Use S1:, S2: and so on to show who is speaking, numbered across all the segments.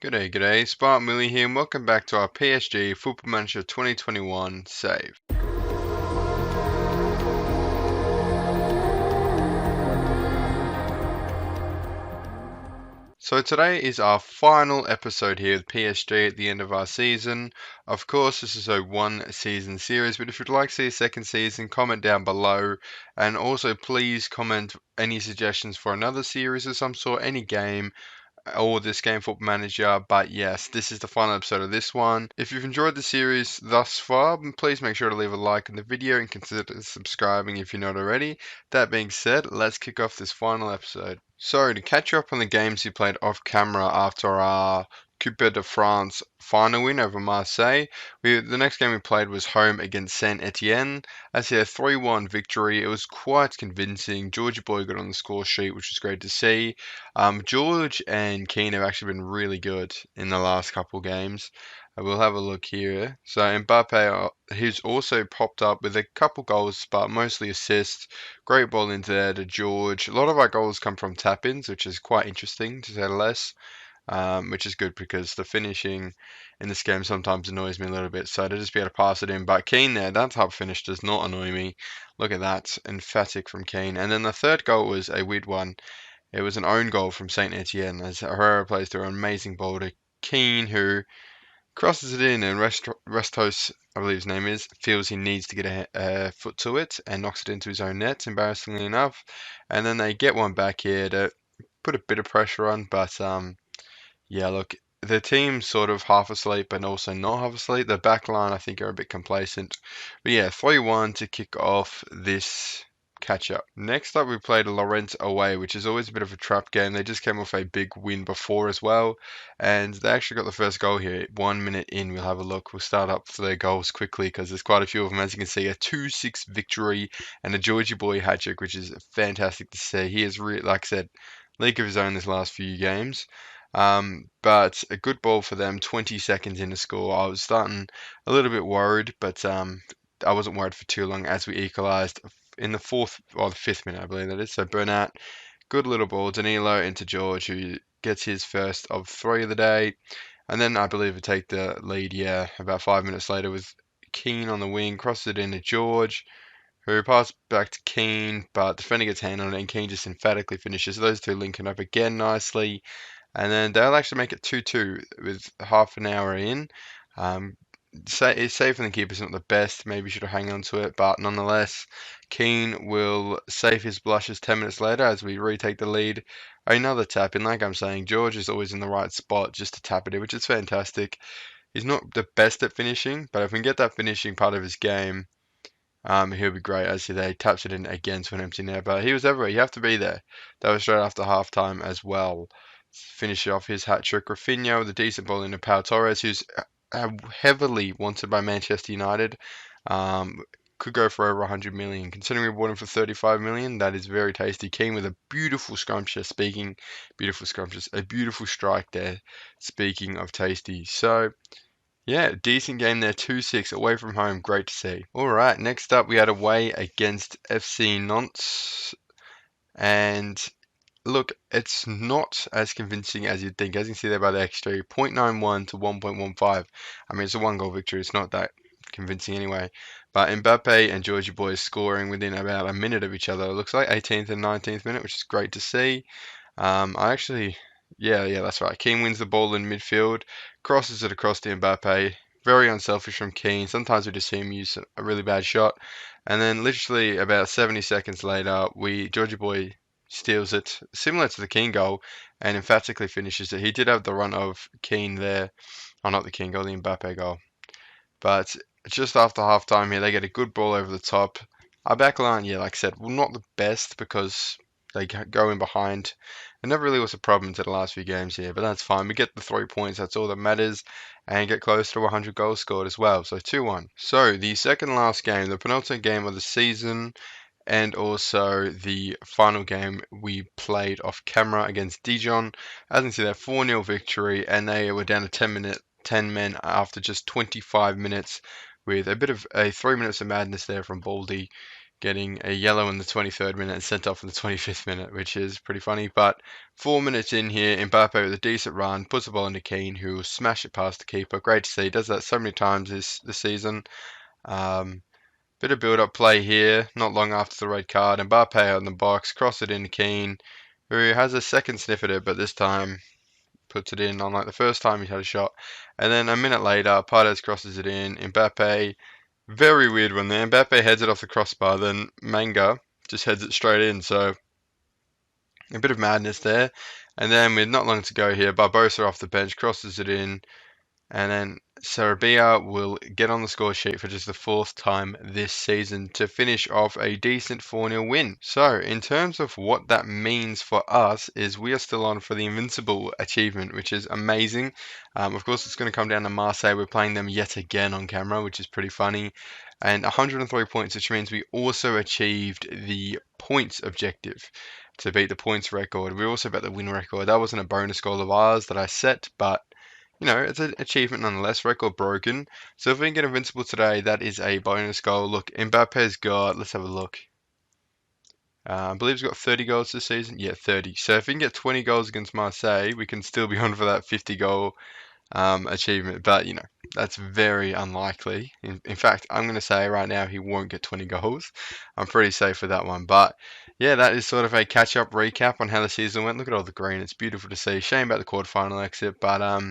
S1: G'day, SPARTANWILLY here and welcome back to our PSG Football Manager 2021 save. So today is our final episode here with PSG at the end of our season. Of course, this is a one season series, but if you'd like to see a second season, comment down below. And also please comment any suggestions for another series of some sort, any game, or this game Football Manager. But yes, this is the final episode of this one. If you've enjoyed the series thus far, then please make sure to leave a like on the video and consider subscribing if you're not already. That being said, let's kick off this final episode. So to catch you up on the games you played off camera after our Coupe de France final win over Marseille, the next game we played was home against Saint Etienne. As a 3-1 victory, it was quite convincing. Georgie Boy got on the score sheet, which was great to see. George and Keane have actually been really good in the last couple games. We'll have a look here. So Mbappe, he's also popped up with a couple goals, but mostly assists. Great ball into there to George. A lot of our goals come from tap-ins, which is quite interesting to say the less. Which is good because the finishing in this game sometimes annoys me a little bit. So to just be able to pass it in, but Keane there, that type of finish does not annoy me. Look at that, emphatic from Keane. And then the third goal was a weird one. It was an own goal from Saint Etienne as Herrera plays through an amazing ball to Keane, who crosses it in, and Restos, I believe his name is, feels he needs to get a foot to it and knocks it into his own net, embarrassingly enough. And then they get one back here to put a bit of pressure on, but yeah, look, the team's sort of half asleep and also not half asleep. The back line, I think, are a bit complacent. But yeah, 3-1 to kick off this catch up. Next up, we played Lorient away, which is always a bit of a trap game. They just came off a big win before as well, and they actually got the first goal here. 1 minute in, we'll have a look. We'll start up for their goals quickly because there's quite a few of them. As you can see, a 2-6 victory and a Georgie Boy hat trick, which is fantastic to see. He is really, like I said, league of his own this last few games. But a good ball for them, 20 seconds in to score. I was starting a little bit worried, but I wasn't worried for too long as we equalised in the fourth or the fifth minute, I believe that is. So Bernat, good little ball. Danilo into George, who gets his first of three of the day. And then I believe we take the lead, yeah, about 5 minutes later with Keane on the wing, crosses it into George, who passes back to Keane, but defender gets hand on it, and Keane just emphatically finishes. Those two linking up again nicely. And then they'll actually make it 2-2 with half an hour in. It's safe and the keeper's not the best. Maybe should have hung on to it, but nonetheless, Keane will save his blushes 10 minutes later as we retake the lead. Another tap in, like I'm saying, George is always in the right spot just to tap it in, which is fantastic. He's not the best at finishing, but if we can get that finishing part of his game, he'll be great. As he taps it in again to an empty net, but he was everywhere. You have to be there. That was straight after halftime as well. Finish off his hat trick. Rafinha with a decent ball into Pau Torres, who's heavily wanted by Manchester United. Could go for over 100 million. Considering we bought him for 35 million, that is very tasty. Keane with a beautiful scrumptious, a beautiful strike there. Speaking of tasty. So, yeah, decent game there, 2-6 away from home. Great to see. All right, next up we had away against FC Nantes. And look, it's not as convincing as you'd think. As you can see there by the XG, 0.91 to 1.15. I mean, it's a one-goal victory. It's not that convincing anyway. But Mbappe and Georgie Boy scoring within about a minute of each other. It looks like 18th and 19th minute, which is great to see. Yeah, that's right. Keane wins the ball in midfield, crosses it across to Mbappe. Very unselfish from Keane. Sometimes we just see him use a really bad shot. And then literally about 70 seconds later, Georgie Boy steals it, similar to the Keane goal, and emphatically finishes it. He did have the run of Keane there. Oh, not the Keane goal, the Mbappe goal. But just after half time here, they get a good ball over the top. Our back line, yeah, like I said, well, not the best because they go in behind. It never really was a problem to the last few games here, but that's fine. We get the 3 points, that's all that matters, and get close to 100 goals scored as well. So 2-1. So the second last game, the penultimate game of the season, and also the final game we played off camera against Dijon. As you can see, they're 4-0 victory, and they were down to 10 men after just 25 minutes with a bit of 3 minutes of madness there from Baldy, getting a yellow in the 23rd minute and sent off in the 25th minute, which is pretty funny. But 4 minutes in here, Mbappe with a decent run, puts the ball into Keane, who will smash it past the keeper. Great to see. He does that so many times this season. Bit of build-up play here, not long after the red card. Mbappe out in the box, cross it into Keane, who has a second sniff at it, but this time puts it in, unlike the first time he had a shot. And then a minute later, Paredes crosses it in. Mbappe, very weird one there. Mbappe heads it off the crossbar, then Manga just heads it straight in. So a bit of madness there. And then with not long to go here, Barbosa off the bench crosses it in. And then Sarabia will get on the score sheet for just the fourth time this season to finish off a decent 4-0 win. So, in terms of what that means for us, is we are still on for the Invincible achievement, which is amazing. Of course, it's going to come down to Marseille. We're playing them yet again on camera, which is pretty funny. And 103 points, which means we also achieved the points objective to beat the points record. We also beat the win record. That wasn't a bonus goal of ours that I set, but it's an achievement nonetheless. Record broken. So if we can get invincible today, that is a bonus goal. Look, Mbappe's got, let's have a look. I believe he's got 30 goals this season. Yeah, 30. So if we can get 20 goals against Marseille, we can still be on for that 50 goal achievement. But, that's very unlikely. In fact, I'm going to say right now he won't get 20 goals. I'm pretty safe with that one. But yeah, that is sort of a catch-up recap on how the season went. Look at all the green. It's beautiful to see. Shame about the quarterfinal exit. But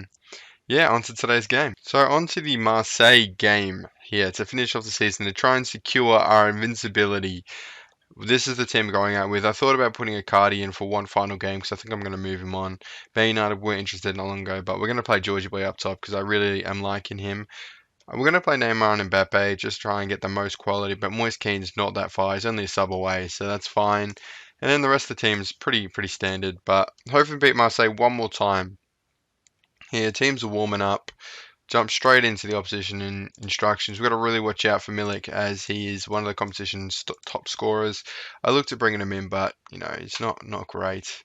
S1: yeah, on to today's game. So on to the Marseille game here to finish off the season to try and secure our invincibility. This is the team going out with. I thought about putting a Cardi in for one final game because I think I'm going to move him on. Man United were interested not long ago, but we're going to play Georgie Boy up top because I really am liking him. We're going to play Neymar and Mbappe, just try and get the most quality, but Moise Keane's not that far. He's only a sub away, so that's fine. And then the rest of the team's pretty standard, but hopefully beat Marseille one more time. Here, teams are warming up. Jump straight into the opposition instructions. We've got to really watch out for Milik as he is one of the competition's top scorers. I looked at bringing him in, but it's not great.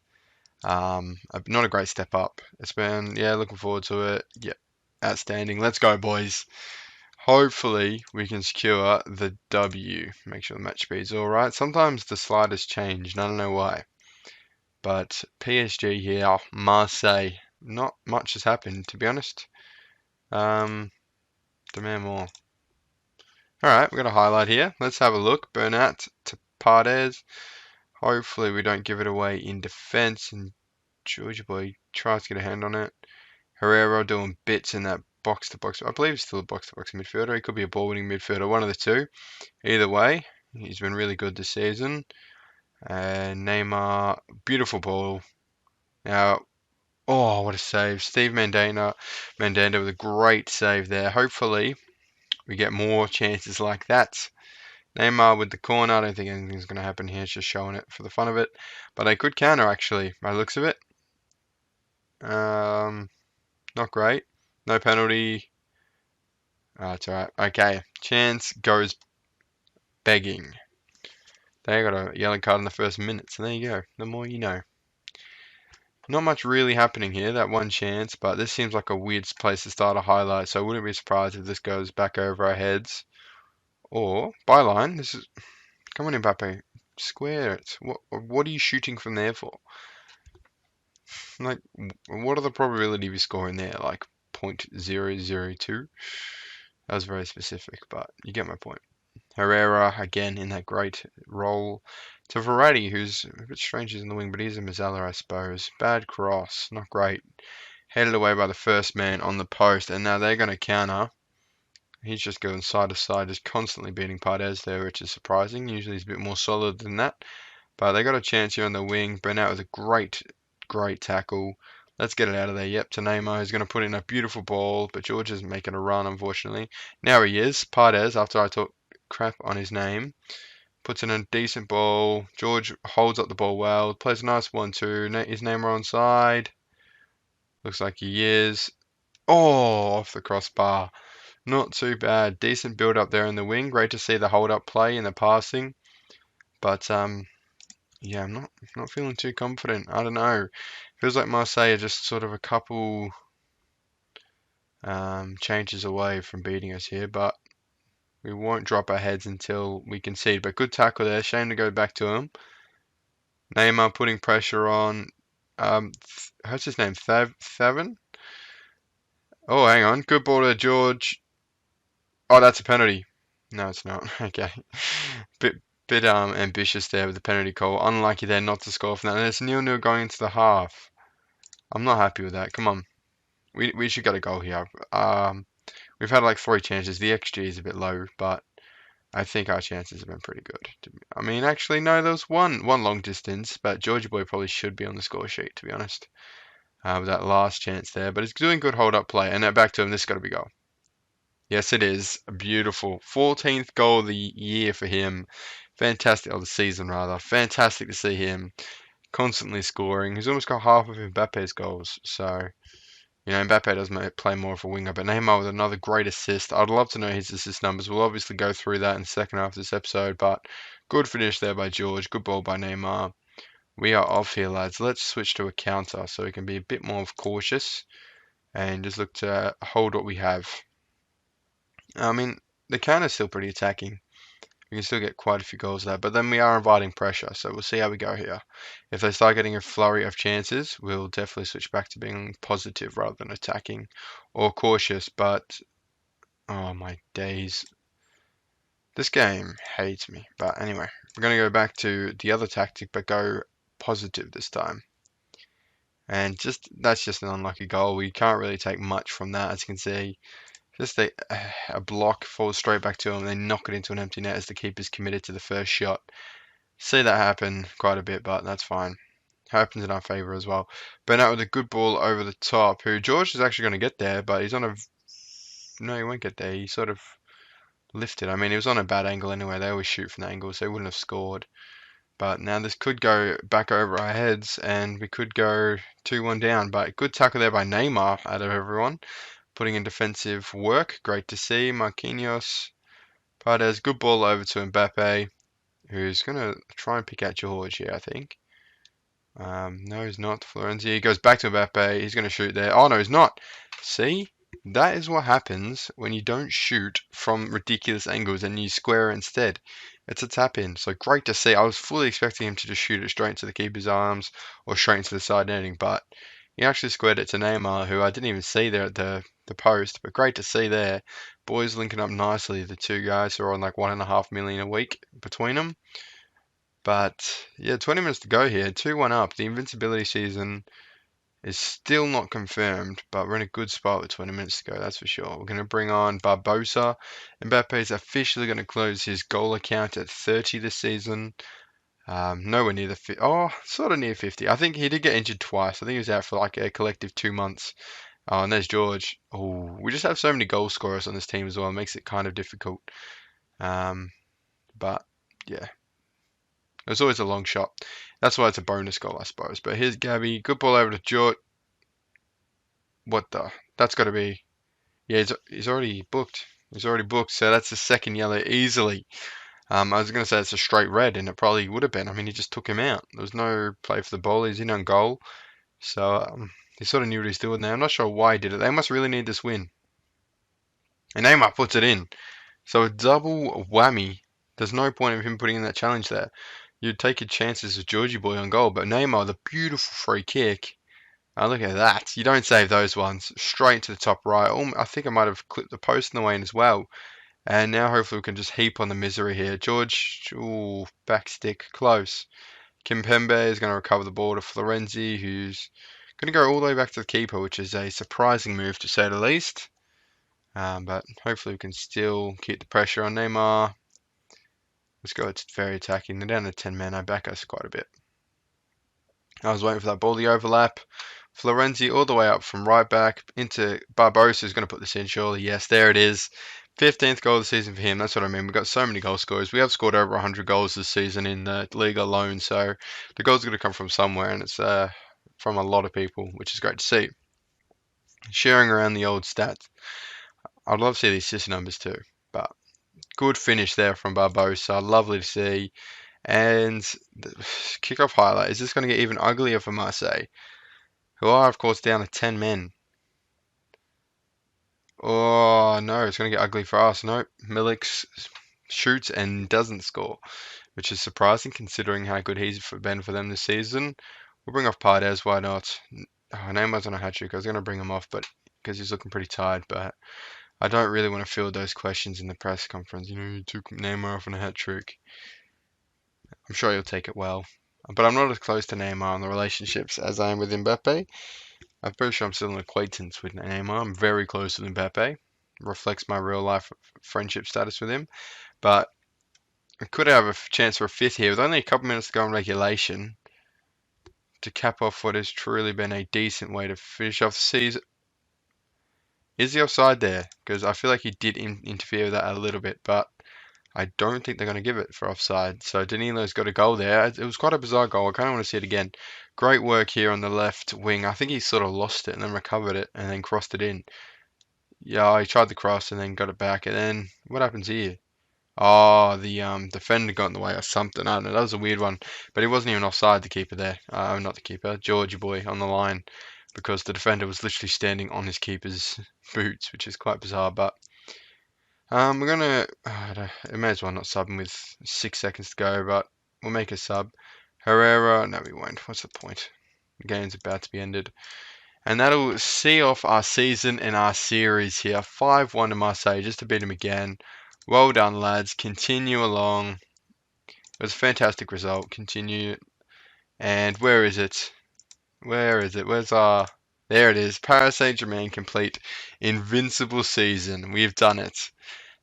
S1: Not a great step up. It's been looking forward to it. Yep, outstanding. Let's go, boys. Hopefully we can secure the W. Make sure the match speed's all right. Sometimes the sliders change, and I don't know why. But PSG here, Marseille. Not much has happened, to be honest. Demand more. Alright, we've got a highlight here. Let's have a look. Bernat to Paredes. Hopefully we don't give it away in defense. And Georgia Boy tries to get a hand on it. Herrera doing bits in that box-to-box. I believe he's still a box-to-box midfielder. He could be a ball-winning midfielder. One of the two. Either way, he's been really good this season. And Neymar, beautiful ball. Now, oh, what a save. Steve Mandanda with a great save there. Hopefully, we get more chances like that. Neymar with the corner. I don't think anything's going to happen here. It's just showing it for the fun of it. But they could counter, actually, by the looks of it. Not great. No penalty. It's alright. Okay. Chance goes begging. They got a yellow card in the first minute. So there you go. The more you know. Not much really happening here, that one chance, but this seems like a weird place to start a highlight, so I wouldn't be surprised if this goes back over our heads. Or, byline, this is... Come on, Mbappe. Square it. What are you shooting from there for? Like, what are the probability of you scoring there? Like, 0.002? That was very specific, but you get my point. Herrera, again, in that great role. To Verratti, who's a bit strange he's in the wing, but he's a Mazzella, I suppose. Bad cross, not great. Headed away by the first man on the post, and now they're going to counter. He's just going side to side, just constantly beating Paredes there, which is surprising. Usually he's a bit more solid than that. But they got a chance here on the wing. Bernat with a great tackle. Let's get it out of there. Yep, to Neymar, who's going to put in a beautiful ball, but George isn't making a run, unfortunately. Now he is. Paredes, after I talk crap on his name, puts in a decent ball. George holds up the ball well, plays a nice 1-2. Is Neymar onside? Looks like he is. Oh, off the crossbar. Not too bad. Decent build up there in the wing. Great to see the hold up play in the passing. But yeah, I'm not feeling too confident. I don't know. Feels like Marseille are just sort of a couple changes away from beating us here, but We won't drop our heads until we concede. But good tackle there. Shame to go back to him. Neymar putting pressure on. What's his name? Thaven? Oh, hang on. Good ball to George. Oh, that's a penalty. No, it's not. Okay. Bit ambitious there with the penalty call. Unlucky there not to score from that. And it's 0-0 going into the half. I'm not happy with that. Come on. We should get a goal here. We've had like 3 chances. The XG is a bit low, but I think our chances have been pretty good. I mean, actually, no, there was one long distance, but Georgie Boy probably should be on the score sheet, to be honest, with that last chance there. But he's doing good hold-up play, and now back to him. This has got to be goal. Yes, it is. Beautiful. 14th goal of the year for him. Fantastic, of the season rather. Fantastic to see him constantly scoring. He's almost got half of Mbappe's goals, so Mbappe does play more of a winger, but Neymar with another great assist. I'd love to know his assist numbers. We'll obviously go through that in the second half of this episode, but good finish there by George. Good ball by Neymar. We are off here, lads. Let's switch to a counter so we can be a bit more cautious and just look to hold what we have. I mean, the counter's still pretty attacking. We can still get quite a few goals there, but then we are inviting pressure, so we'll see how we go here. If they start getting a flurry of chances, we'll definitely switch back to being positive rather than attacking or cautious, but oh my days. This game hates me. But anyway, we're going to go back to the other tactic, but go positive this time. And that's just an unlucky goal. We can't really take much from that, as you can see. Just a block falls straight back to him, they knock it into an empty net as the keeper's committed to the first shot. See that happen quite a bit, but that's fine. Happens in our favour as well. Bernat with a good ball over the top, who George is actually going to get there, but he's on a... No, he won't get there. He sort of lifted. I mean, he was on a bad angle anyway. They always shoot from that angle, so he wouldn't have scored. But now this could go back over our heads, and we could go 2-1 down. But good tackle there by Neymar out of everyone. Putting in defensive work. Great to see. Marquinhos. Paredes. Good ball over to Mbappe, who's going to try and pick out George here, I think. No, he's not. Florenzi. He goes back to Mbappe. He's going to shoot there. Oh, no, he's not. See? That is what happens when you don't shoot from ridiculous angles and you square instead. It's a tap in. So great to see. I was fully expecting him to just shoot it straight into the keeper's arms or straight into the side netting, but he actually squared it to Neymar, who I didn't even see there at the post. But great to see there. Boys linking up nicely. The two guys who are on like 1.5 million a week between them. But yeah, 20 minutes to go here. 2-1 up. The invincibility season is still not confirmed, but we're in a good spot with 20 minutes to go, that's for sure. We're going to bring on Barbosa. Mbappe is officially going to close his goal account at 30 this season. Nowhere near sort of near 50. I think he did get injured twice. I think he was out for like a collective 2 months. Oh, and there's George. Oh, we just have so many goal scorers on this team as well. It makes it kind of difficult. But yeah. There's always a long shot. That's why it's a bonus goal, I suppose. But here's Gabby. Good ball over to George. What the? That's got to be... Yeah, he's already booked. He's already booked, so that's the second yellow easily. I was going to say it's a straight red, and it probably would have been. I mean, he just took him out. There was no play for the ball. He's in on goal. So he sort of knew what he's doing there. I'm not sure why he did it. They must really need this win. And Neymar puts it in. So a double whammy. There's no point of him putting in that challenge there. You'd take your chances with Georgie Boy on goal, but Neymar, the beautiful free kick. Oh, look at that. You don't save those ones. Straight to the top right. I think I might have clipped the post in the way in as well. And now hopefully we can just heap on the misery here. George, ooh, back stick, close. Kimpembe is going to recover the ball to Florenzi, who's going to go all the way back to the keeper, which is a surprising move to say the least. But hopefully we can still keep the pressure on Neymar. Let's go, it's very attacking. They're down to 10 men. I back us quite a bit. I was waiting for that ball, the overlap. Florenzi all the way up from right back into Barbosa, who's going to put this in, surely. Yes, there it is. 15th goal of the season for him. That's what I mean. We've got so many goal scorers. We have scored over 100 goals this season in the league alone. So the goals are going to come from somewhere, and it's from a lot of people, which is great to see. Sharing around the old stats. I'd love to see these assist numbers too. But good finish there from Barbosa. Lovely to see. And the kickoff highlight. Is this going to get even uglier for Marseille, who are, of course, down to 10 men? Oh, Oh no, it's going to get ugly for us. Nope. Milik shoots and doesn't score, which is surprising considering how good he's been for them this season. We'll bring off Paredes, why not? Oh, Neymar's on a hat-trick. I was going to bring him off, but because he's looking pretty tired, but I don't really want to field those questions in the press conference. You took Neymar off on a hat-trick. I'm sure he'll take it well. But I'm not as close to Neymar on the relationships as I am with Mbappe. I'm pretty sure I'm still an acquaintance with Neymar. I'm very close with Mbappe. Reflects my real life friendship status with him. But I could have a chance for a fifth here with only a couple minutes to go in regulation to cap off what has truly been a decent way to finish off the season. Is he offside there? Because I feel like he did interfere with that a little bit, but I don't think they're going to give it for offside. So Danilo's got a goal there. It was quite a bizarre goal. I kind of want to see it again. Great work here on the left wing. I think he sort of lost it and then recovered it and then crossed it in. Yeah, he tried the cross and then got it back. And then what happens here? Oh, the defender got in the way or something. I don't know. That was a weird one. But he wasn't even offside, the keeper there. Not the keeper, Georgie boy on the line. Because the defender was literally standing on his keeper's boots, which is quite bizarre. But we're gonna. It may as well not sub him with 6 seconds to go, but we'll make a sub. Herrera, no, we won't. What's the point? The game's about to be ended, and that'll see off our season and our series here. 5-1 to Marseille, just to beat them again. Well done, lads. Continue along. It was a fantastic result. Continue. And where is it? Where is it? Where's our... There it is. Paris Saint-Germain complete invincible season. We've done it.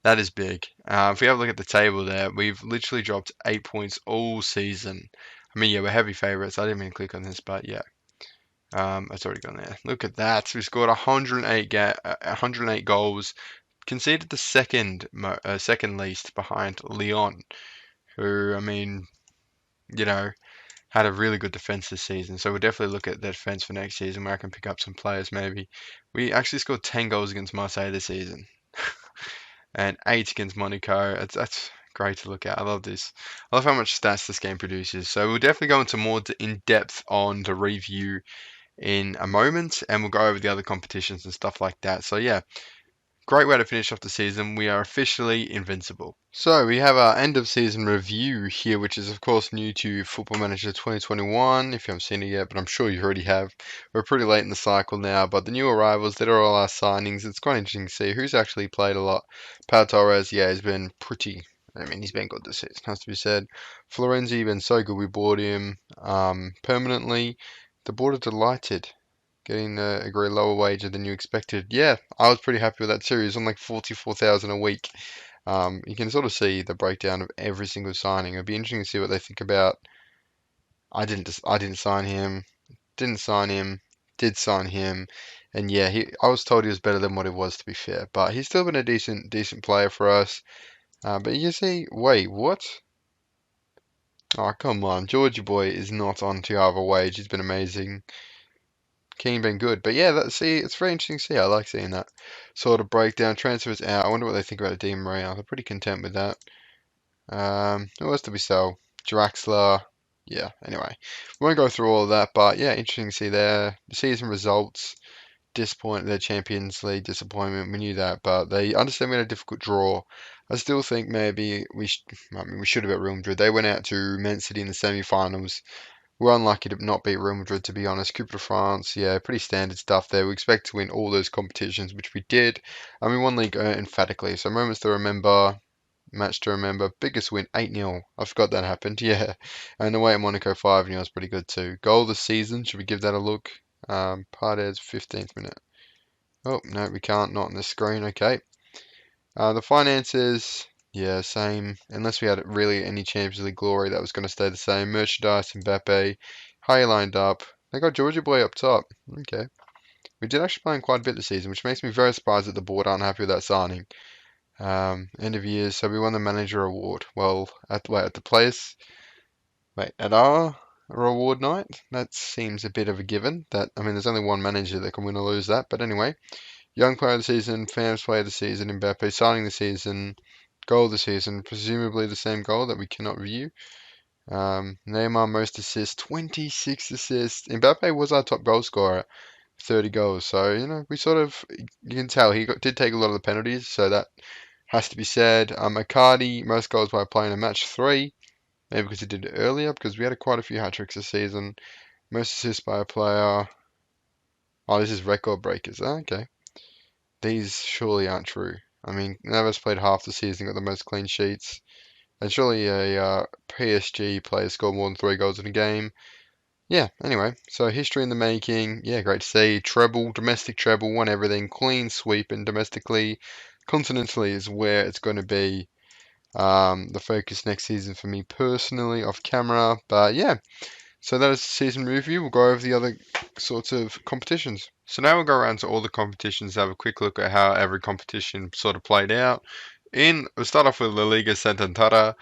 S1: That is big. If we have a look at the table there, we've literally dropped 8 points all season. I mean, yeah, we're heavy favourites. I didn't mean to click on this, but yeah. It's already gone there. Look at that. We scored 108 goals. Conceded the second least behind Lyon, who, I mean, had a really good defense this season. So we'll definitely look at the defense for next season where I can pick up some players maybe. We actually scored 10 goals against Marseille this season. And 8 against Monaco. That's great to look at. I love this. I love how much stats this game produces. So we'll definitely go into more in depth on the review in a moment, and we'll go over the other competitions and stuff like that. So yeah, great way to finish off the season. We are officially invincible. So we have our end of season review here, which is of course new to Football Manager 2021, if you haven't seen it yet, but I'm sure you already have. We're pretty late in the cycle now, but the new arrivals, that are all our signings. It's quite interesting to see who's actually played a lot. Pau Torres, yeah, has been pretty... I mean, he's been good this season, has to be said. Florenzi, been so good, we bought him permanently. The board are delighted. Getting a agree lower wage than you expected. Yeah, I was pretty happy with that too. He's on like 44,000 a week. You can sort of see the breakdown of every single signing. It'd be interesting to see what they think about. I didn't sign him. Didn't sign him. Did sign him. And yeah, I was told he was better than what he was, to be fair. But he's still been a decent player for us. But you see, wait, what? Oh, come on. Georgie boy is not on too high of a wage. He's been amazing. King been good. But yeah, it's very interesting to see. I like seeing that sort of breakdown. Transfers out. I wonder what they think about Di Maria. They're pretty content with that. Who else did we sell? Draxler. Yeah, anyway. We won't go through all of that, but yeah, interesting to see there. The season results. Disappointed their Champions League disappointment. We knew that, but they understand we had a difficult draw. I still think maybe we should have got Real Madrid. They went out to Man City in the semi-finals. We're unlucky to not beat Real Madrid, to be honest. Coupe de France, yeah, pretty standard stuff there. We expect to win all those competitions, which we did. And we won League emphatically. So moments to remember, match to remember. Biggest win, 8-0. I forgot that happened, yeah. And away at Monaco, 5-0 is pretty good too. Goal of the season, should we give that a look? Paredes, 15th minute. Oh, no, we can't. Not on the screen, okay. The finances... Yeah, same. Unless we had really any Champions League glory, that was going to stay the same. Merchandise, Mbappe, high lined up. They got Georgia boy up top. Okay. We did actually play him quite a bit this season, which makes me very surprised that the board aren't happy with that signing. End of year, so we won the manager award. Well, at the place. Wait, at our reward night? That seems a bit of a given. There's only one manager that can win or lose that. But anyway, young player of the season, fans player of the season, Mbappe signing the season. Goal of the season, presumably the same goal that we cannot view. Neymar most assists, 26 assists. Mbappe was our top goal scorer, 30 goals. So, we sort of, you can tell did take a lot of the penalties, so that has to be said. Icardi, most goals by a player in a match, 3. Maybe because he did it earlier, because we had quite a few hat-tricks this season. Most assists by a player. Oh, this is record breakers. Okay. These surely aren't true. I mean, Navas played half the season, got the most clean sheets. And surely a PSG player scored more than 3 goals in a game. Yeah, anyway, so history in the making. Yeah, great to see. Treble, domestic treble, won everything. Clean sweep, and domestically, continentally is where it's going to be the focus next season for me personally, off camera. But yeah, so that is the season review. We'll go over the other sorts of competitions. So now we'll go around to all the competitions, have a quick look at how every competition sort of played out. We'll start off with La Liga Santander.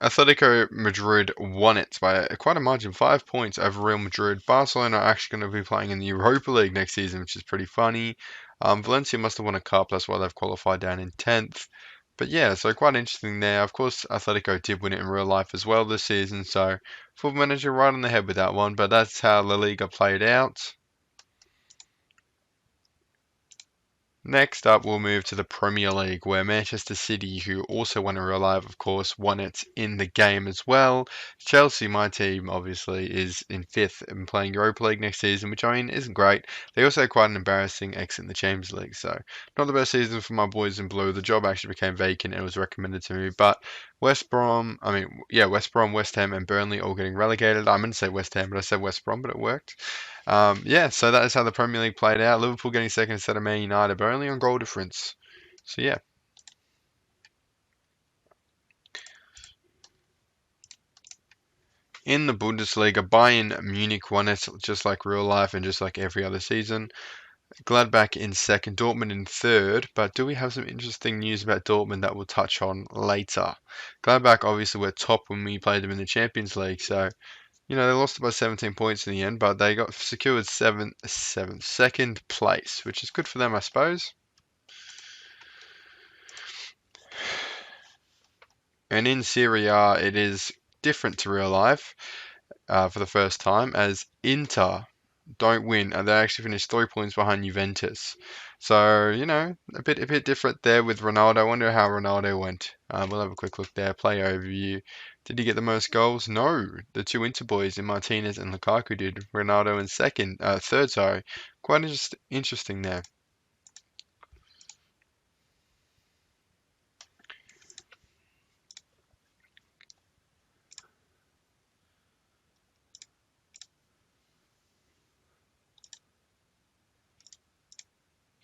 S1: Atletico Madrid won it by quite a margin, 5 points over Real Madrid. Barcelona are actually going to be playing in the Europa League next season, which is pretty funny. Valencia must have won a cup, that's why they've qualified down in 10th. But yeah, so quite interesting there. Of course, Atletico did win it in real life as well this season, so Football Manager right on the head with that one. But that's how La Liga played out. Next up, we'll move to the Premier League, where Manchester City, who also won in real life, of course, won it in the game as well. Chelsea, my team, obviously, is in 5th and playing Europa League next season, which I mean isn't great. They also had quite an embarrassing exit in the Champions League, so not the best season for my boys in blue. The job actually became vacant and was recommended to me, but West Brom, West Brom, West Ham, and Burnley all getting relegated. I meant to say West Ham, but I said West Brom, but it worked. Yeah, so that is how the Premier League played out. Liverpool getting second instead of Man United, but only on goal difference. So yeah. In the Bundesliga, Bayern Munich won it just like real life and just like every other season. Gladbach in second, Dortmund in third. But do we have some interesting news about Dortmund that we'll touch on later? Gladbach obviously were top when we played them in the Champions League, so they lost by 17 points in the end, but they got secured second place, which is good for them, I suppose. And in Serie A, it is different to real life for the first time, as Inter don't win, and they actually finished 3 points behind Juventus. So, a bit different there with Ronaldo. I wonder how Ronaldo went. We'll have a quick look there. Play overview. Did he get the most goals? No. The two Inter boys in Martinez and Lukaku did. Ronaldo in third, sorry. Quite interesting there.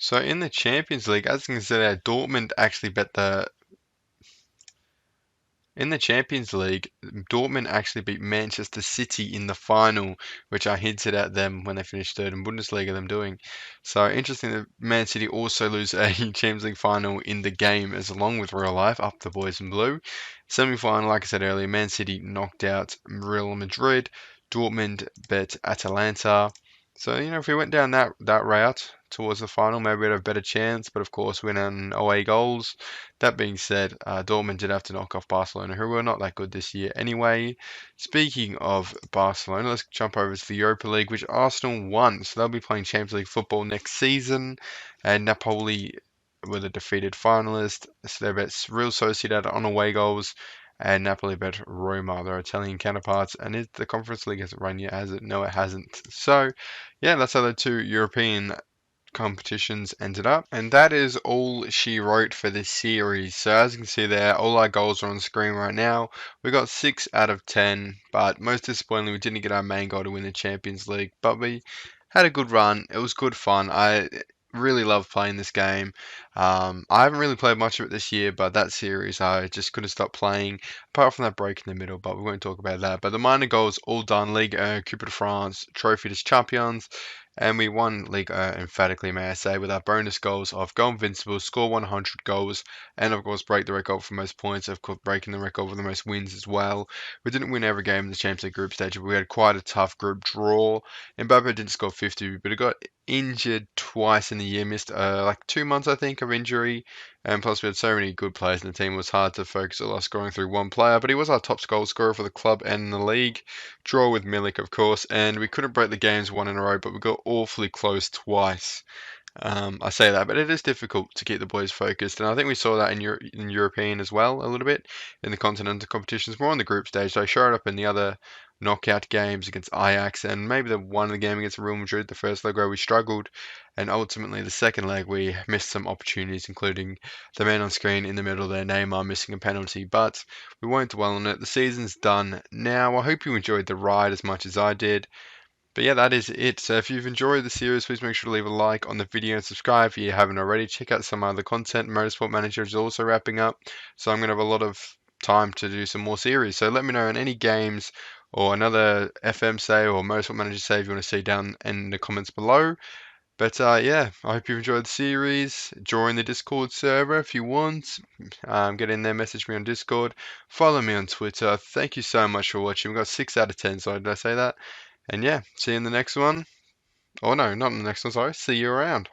S1: So in the Champions League, as you can see there, Dortmund actually bet the In the Champions League, Dortmund actually beat Manchester City in the final, which I hinted at them when they finished third in Bundesliga, them doing. So interesting that Man City also lose a Champions League final in the game, as along with real life, up the boys in blue. Semi-final, like I said earlier, Man City knocked out Real Madrid. Dortmund bet Atalanta. So, if we went down that route towards the final, maybe we'd have a better chance. But of course, we went on away goals. That being said, Dortmund did have to knock off Barcelona, who were not that good this year anyway. Speaking of Barcelona, let's jump over to the Europa League, which Arsenal won. So they'll be playing Champions League football next season. And Napoli were the defeated finalists. So they bet Real Sociedad on away goals. And Napoli bet Roma, their Italian counterparts. And the Conference League hasn't run yet, has it? No, it hasn't. So, yeah, that's how the two European competitions ended up. And that is all she wrote for this series. So as you can see there, all our goals are on the screen right now. We got 6 out of 10, but most disappointingly, we didn't get our main goal to win the Champions League. But we had a good run. It was good fun. I really love playing this game. I haven't really played much of it this year, but that series I just couldn't stop playing, apart from that break in the middle, but we won't talk about that. But the minor goals all done. Ligue 1, Coupe de France, Trophy des Champions, and we won Ligue 1 emphatically, may I say, with our bonus goals of go invincible, score 100 goals, and of course break the record for most points, of course breaking the record for the most wins as well. We didn't win every game in the Champions League group stage, but we had quite a tough group draw. Mbappe didn't score 50, but he got injured twice in the year, missed like 2 months, I think, of injury. And plus, we had so many good players in the team, it was hard to focus on us scoring through one player. But he was our top goal scorer for the club and in the league. Draw with Milik, of course, and we couldn't break the games one in a row, but we got awfully close twice. I say that, but it is difficult to keep the boys focused, and I think we saw that in European as well a little bit in the continental competitions, more on the group stage. So I showed up in the other knockout games against Ajax, and maybe the one of the game against Real Madrid, the first leg where we struggled, and ultimately the second leg we missed some opportunities, including the man on screen in the middle there, Neymar missing a penalty. But we won't dwell on it. The season's done now. I hope you enjoyed the ride as much as I did. But yeah, that is it. So if you've enjoyed the series, please make sure to leave a like on the video and subscribe if you haven't already. Check out some other content. Motorsport Manager is also wrapping up, so I'm going to have a lot of time to do some more series. So let me know in any games or another FM say or Motorsport Manager say if you want to see down in the comments below. But yeah, I hope you've enjoyed the series. Join the Discord server if you want. Get in there, message me on Discord. Follow me on Twitter. Thank you so much for watching. We got 6 out of 10, so did I say that? And yeah, see you in the next one. Oh no, not in the next one, sorry. See you around.